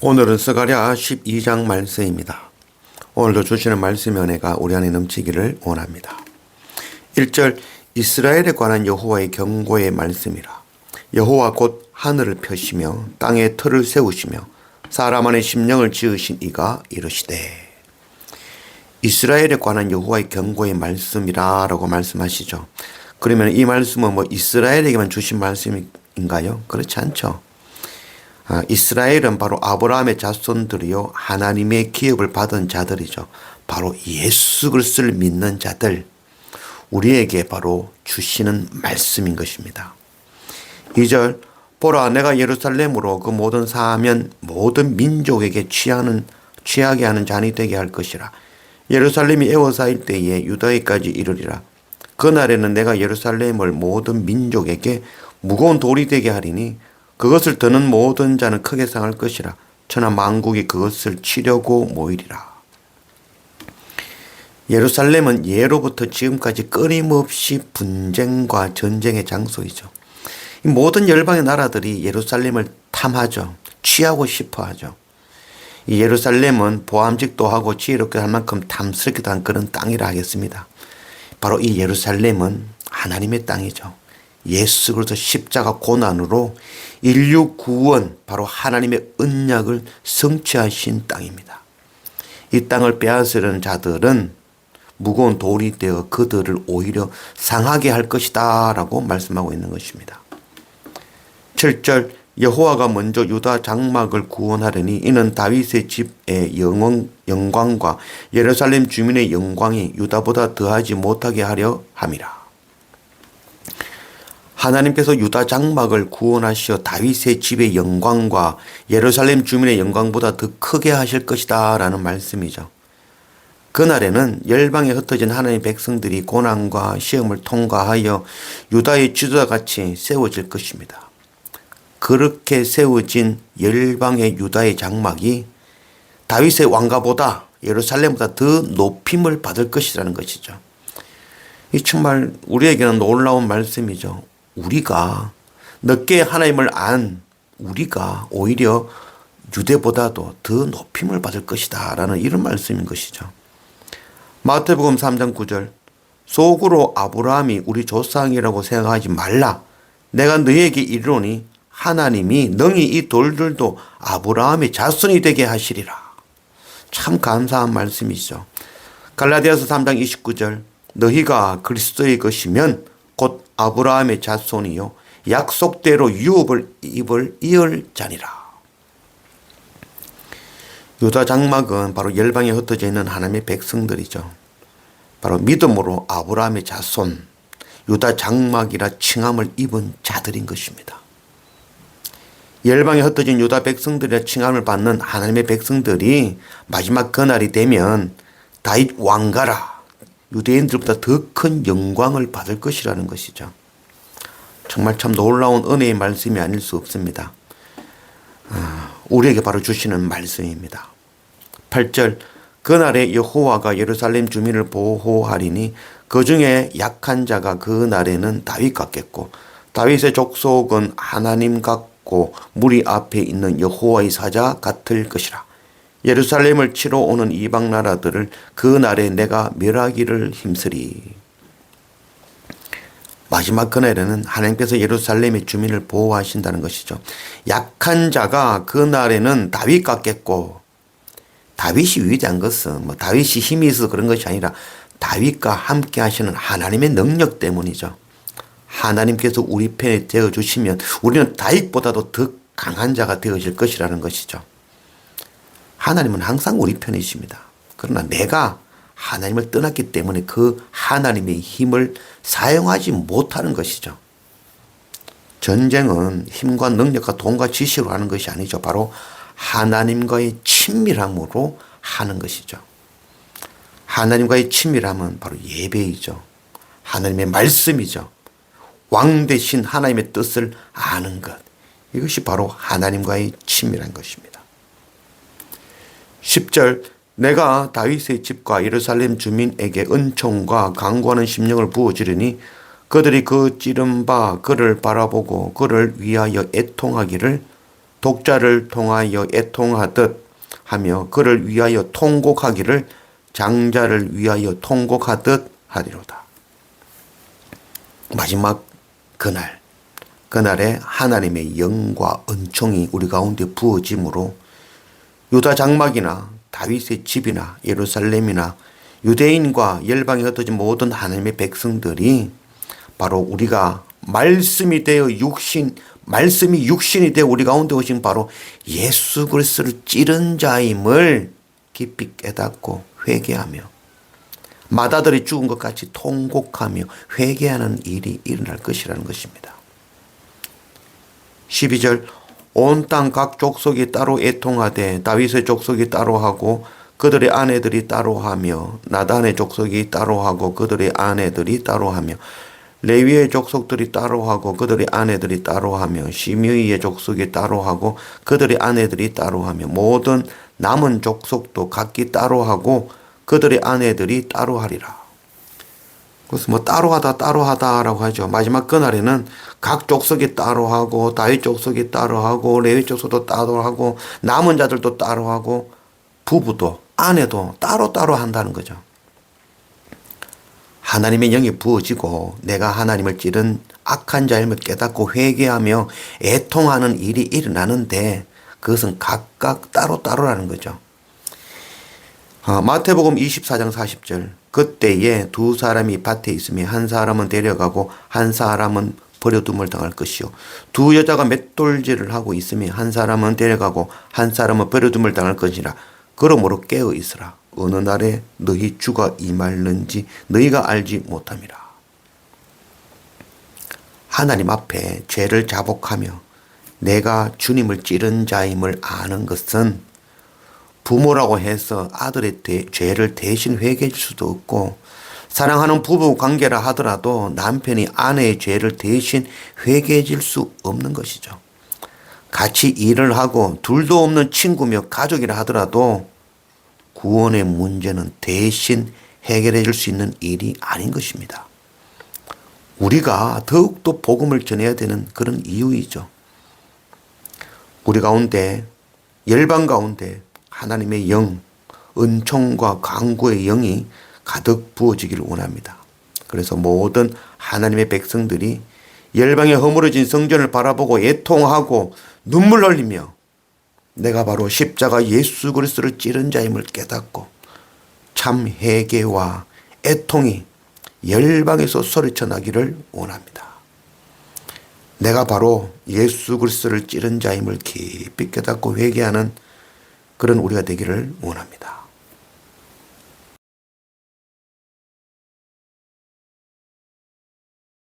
오늘은 스가랴 12장 말씀입니다. 오늘도 주시는 말씀의 은혜가 우리 안에 넘치기를 원합니다. 1절 이스라엘에 관한 여호와의 경고의 말씀이라. 여호와 곧 하늘을 펴시며 땅에 터를 세우시며 사람 안에 심령을 지으신 이가 이르시되. 이스라엘에 관한 여호와의 경고의 말씀이라 라고 말씀하시죠. 그러면 이 말씀은 이스라엘에게만 주신 말씀인가요? 그렇지 않죠. 이스라엘은 바로 아브라함의 자손들이요 하나님의 기업을 받은 자들이죠. 바로 예수 그리스도를 믿는 자들, 우리에게 바로 주시는 말씀인 것입니다. 2절 보라 내가 예루살렘으로 그 모든 사면 모든 민족에게 취하게 하는 잔이 되게 할 것이라. 예루살렘이 에워싸일 때에 유다에까지 이르리라. 그날에는 내가 예루살렘을 모든 민족에게 무거운 돌이 되게 하리니 그것을 드는 모든 자는 크게 상할 것이라. 천하 만국이 그것을 치려고 모이리라. 예루살렘은 예로부터 지금까지 끊임없이 분쟁과 전쟁의 장소이죠. 모든 열방의 나라들이 예루살렘을 탐하죠. 취하고 싶어 하죠. 이 예루살렘은 보암직도 하고 지혜롭게 할 만큼 탐스럽기도 한 그런 땅이라 하겠습니다. 바로 이 예루살렘은 하나님의 땅이죠. 예수 그리스도 십자가 고난으로 인류 구원, 바로 하나님의 언약을 성취하신 땅입니다. 이 땅을 빼앗으려는 자들은 무거운 돌이 되어 그들을 오히려 상하게 할 것이다 라고 말씀하고 있는 것입니다. 7절 여호와가 먼저 유다 장막을 구원하려니 이는 다윗의 집의 영광과 예루살렘 주민의 영광이 유다보다 더하지 못하게 하려 함이라. 하나님께서 유다 장막을 구원하시어 다윗의 집의 영광과 예루살렘 주민의 영광보다 더 크게 하실 것이다 라는 말씀이죠. 그날에는 열방에 흩어진 하나님의 백성들이 고난과 시험을 통과하여 유다의 지도자같이 세워질 것입니다. 그렇게 세워진 열방의 유다의 장막이 다윗의 왕가보다 예루살렘보다 더 높임을 받을 것이라는 것이죠. 이 정말 우리에게는 놀라운 말씀이죠. 우리가 늦게 하나님을 안 우리가 오히려 유대보다도 더 높임을 받을 것이다 라는 이런 말씀인 것이죠. 마태복음 3장 9절 속으로 아브라함이 우리 조상이라고 생각하지 말라. 내가 너희에게 이르노니 하나님이 능히 이 돌들도 아브라함의 자손이 되게 하시리라. 참 감사한 말씀이죠. 갈라디아서 3장 29절 너희가 그리스도의 것이면 곧 아브라함의 자손이요 약속대로 유업을 이을 자니라. 유다 장막은 바로 열방에 흩어져 있는 하나님의 백성들이죠. 바로 믿음으로 아브라함의 자손, 유다 장막이라 칭함을 입은 자들인 것입니다. 열방에 흩어진 유다 백성들이라 칭함을 받는 하나님의 백성들이 마지막 그날이 되면 다윗 왕가라 유대인들보다 더 큰 영광을 받을 것이라는 것이죠. 정말 참 놀라운 은혜의 말씀이 아닐 수 없습니다. 우리에게 바로 주시는 말씀입니다. 8절 그날에 여호와가 예루살렘 주민을 보호하리니 그 중에 약한 자가 그 날에는 다윗 같겠고 다윗의 족속은 하나님 같고 무리 앞에 있는 여호와의 사자 같을 것이라. 예루살렘을 치러 오는 이방 나라들을 그 날에 내가 멸하기를 힘쓰리. 마지막 그날에는 하나님께서 예루살렘의 주민을 보호하신다는 것이죠. 약한 자가 그 날에는 다윗 같겠고 다윗이 위대한 것은 다윗이 힘이 있어서 그런 것이 아니라 다윗과 함께 하시는 하나님의 능력 때문이죠. 하나님께서 우리 편에 되어주시면 우리는 다윗보다도 더 강한 자가 되어질 것이라는 것이죠. 하나님은 항상 우리 편이십니다. 그러나 내가 하나님을 떠났기 때문에 그 하나님의 힘을 사용하지 못하는 것이죠. 전쟁은 힘과 능력과 돈과 지식으로 하는 것이 아니죠. 바로 하나님과의 친밀함으로 하는 것이죠. 하나님과의 친밀함은 바로 예배이죠. 하나님의 말씀이죠. 왕 대신 하나님의 뜻을 아는 것. 이것이 바로 하나님과의 친밀한 것입니다. 10절 내가 다윗의 집과 예루살렘 주민에게 은총과 강구하는 심령을 부어주리니 그들이 그 찌른 바 그를 바라보고 그를 위하여 애통하기를 독자를 통하여 애통하듯 하며 그를 위하여 통곡하기를 장자를 위하여 통곡하듯 하리로다. 마지막 그날에 하나님의 영과 은총이 우리 가운데 부어짐으로 유다 장막이나 다윗의 집이나 예루살렘이나 유대인과 열방에 흩어진 모든 하나님의 백성들이 바로 우리가 말씀이 육신이 되어 우리 가운데 오신 바로 예수 그리스도를 찌른 자임을 깊이 깨닫고 회개하며 맏아들이 죽은 것 같이 통곡하며 회개하는 일이 일어날 것이라는 것입니다. 12절 온 땅 각 족속이 따로 애통하되 다윗의 족속이 따로 하고 그들의 아내들이 따로 하며 나단의 족속이 따로 하고 그들의 아내들이 따로 하며 레위의 족속들이 따로 하고 그들의 아내들이 따로 하며 시므이의 족속이 따로 하고 그들의 아내들이 따로 하며 모든 남은 족속도 각기 따로 하고 그들의 아내들이 따로 하리라. 그래서 따로하다라고 하죠. 마지막 그날에는 각 족속이 따로 하고 다윗 족속이 따로 하고 레위 족속도 따로 하고 남은 자들도 따로 하고 부부도 아내도 따로 한다는 거죠. 하나님의 영이 부어지고 내가 하나님을 찌른 악한 자임을 깨닫고 회개하며 애통하는 일이 일어나는데 그것은 각각 따로라는 거죠. 마태복음 24장 40절 그때에 두 사람이 밭에 있으며 한 사람은 데려가고 한 사람은 버려둠을 당할 것이요 두 여자가 맷돌질을 하고 있으며 한 사람은 데려가고 한 사람은 버려둠을 당할 것이라. 그러므로 깨어 있으라. 어느 날에 너희 주가 임할는지 너희가 알지 못함이라. 하나님 앞에 죄를 자복하며 내가 주님을 찌른 자임을 아는 것은 부모라고 해서 아들의 죄를 대신 회개해 줄 수도 없고 사랑하는 부부 관계라 하더라도 남편이 아내의 죄를 대신 회개해 줄 수 없는 것이죠. 같이 일을 하고 둘도 없는 친구며 가족이라 하더라도 구원의 문제는 대신 해결해 줄 수 있는 일이 아닌 것입니다. 우리가 더욱더 복음을 전해야 되는 그런 이유이죠. 우리 가운데 열방 가운데 하나님의 영, 은총과 강구의 영이 가득 부어지기를 원합니다. 그래서 모든 하나님의 백성들이 열방에 허물어진 성전을 바라보고 애통하고 눈물 흘리며 내가 바로 십자가 예수 그리스도를 찌른 자임을 깨닫고 참 회개와 애통이 열방에서 소리쳐 나기를 원합니다. 내가 바로 예수 그리스도를 찌른 자임을 깊이 깨닫고 회개하는 그런 우리가 되기를 원합니다.